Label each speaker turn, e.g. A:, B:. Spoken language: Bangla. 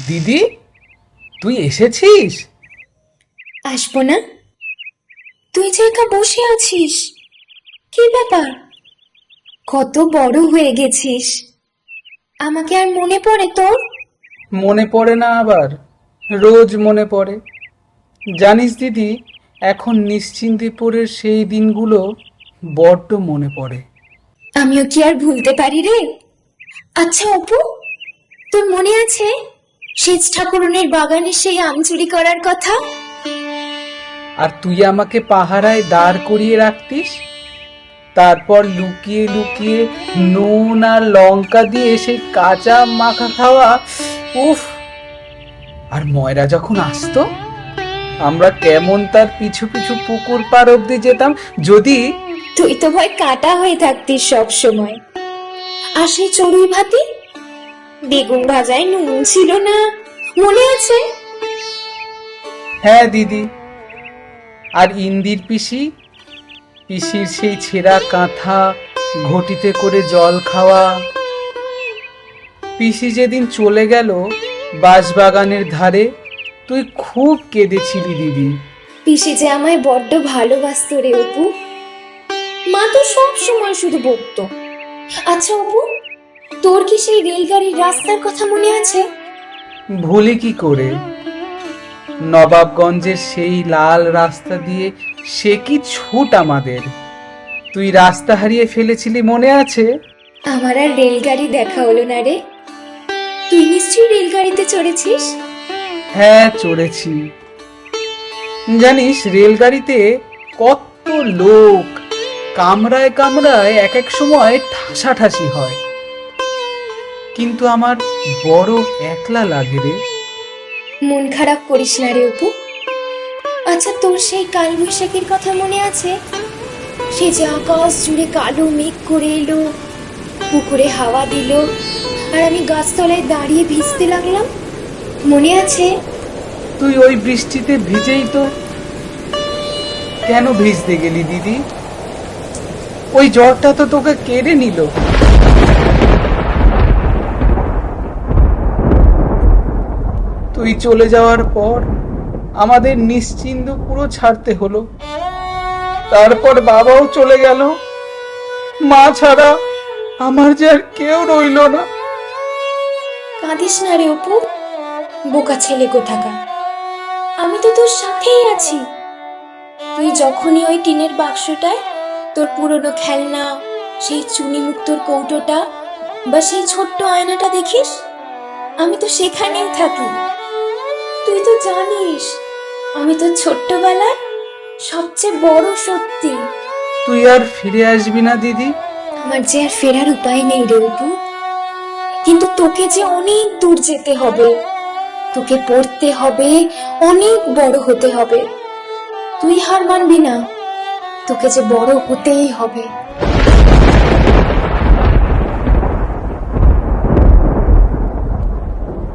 A: দিদি, তুই এসেছিস?
B: আসবো না? তুই যে একা বসে আছিস, কি ব্যাপার? কত বড় হয়ে গেছিস, আমাকে আর মনে পড়ে তোর?
A: মনে পড়ে না আবার? রোজ মনে পড়ে। জানিস দিদি, এখন নিশ্চিন্দিপুরের সেই দিনগুলো বড্ড মনে পড়ে।
B: আমিও কি আর ভুলতে পারি রে? আচ্ছা অপু, তোর মনে আছে সেচ ঠাকুরনের বাগানে সেই আম চুরি করার কথা?
A: আর তুই আমাকে পাহারায় দাঁড় করিয়ে রাখতিস, তারপর লুকিয়ে লুকিয়ে নুন আর লঙ্কা দিয়ে সেই কাঁচা মাখা খাওয়া। উফ! আর ময়রা যখন আসতো, আমরা কেমন তার পিছু পিছু পুকুর পার অব্দি যেতাম। যদি
B: তুই তো ভয় কাটা হয়ে থাকতিস সব সময়। আর সেই চড়ুই ভাতি, বেগুন ভাজায় নুন ছিল না, মনে আছে?
A: হ্যাঁ দিদি। আর ইন্দির পিসির সেই ছেঁড়া কাঁথা, ঘটিতে করে জল খাওয়া। পিসি যেদিন চলে গেল বাঁশবাগানের ধারে, তুই খুব কেঁদেছিলি দিদি।
B: পিসি যে আমায় বড্ড ভালোবাসতো রে অপু। মা তো সব সময় শুধু বকতো। আচ্ছা অপু, তোর কি সেই রেলগাড়ির রাস্তার কথা মনে আছে?
A: ভুলি কি করে? নবাবগঞ্জের সেই লাল রাস্তা দিয়ে সে কি ছুট আমাদের! তুই রাস্তা হারিয়ে ফেলেছিলি, মনে আছে?
B: আমার আর রেলগাড়ি দেখা হলো না রে। তুই নিশ্চয়ই রেলগাড়িতে চড়েছিস?
A: হ্যাঁ, চড়েছি। জানিস, রেলগাড়িতে কত লোক, কামরায় কামরায় এক এক সময় ঠাসাঠাসি হয়, কিন্তু আমার বড় একলা লাগে রে।
B: মন খারাপ করিস না রে অপু। আচ্ছা, তোর সেই কালবৈশাখীর কথা মনে আছে? সে যে আকাশ জুড়ে কালো মেঘ করে এলো, পুকুরে হাওয়া দিল, আর আমি গাছতলায় দাঁড়িয়ে ভিজতে লাগলাম, মনে আছে?
A: তুই ওই বৃষ্টিতে ভিজেই তো কেন ভিজতে গেলি দিদি? ওই জ্বরটা তো তোকে কেড়ে নিল। তুই চলে যাওয়ার পর আমাদের নিশ্চিন্ত পুরো ছাড়তে হলো। তারপর বাবাও চলে গেল। মা ছাড়া আমার যে আর কেউ রইল না।
B: কাঁদিস না রে অপু, বোকা ছেলে কোথাকার। আমি তো তোর সাথেই আছি। তুই যখনই ওই টিনের বাক্সটায় তোর পুরনো খেলনা, সেই চুনি মুক্তোর কৌটোটা বা সেই ছোট্ট আয়নাটা দেখিস, আমি তো সেখানেই থাকি। তুই তো জানিস আমি তো ছোট্টবেলার সবচেয়ে বড় সত্যি।
A: তুই আর ফিরে আসবি না দিদি?
B: আমার যে আর ফেরার উপায় নেই রে অপু, কিন্তু তোকে যে অনেক দূর যেতে হবে, তোকে পড়তে হবে, অনেক বড় হতে হবে। তুই হার মানবি না, তোকে যে বড় হতেই হবে।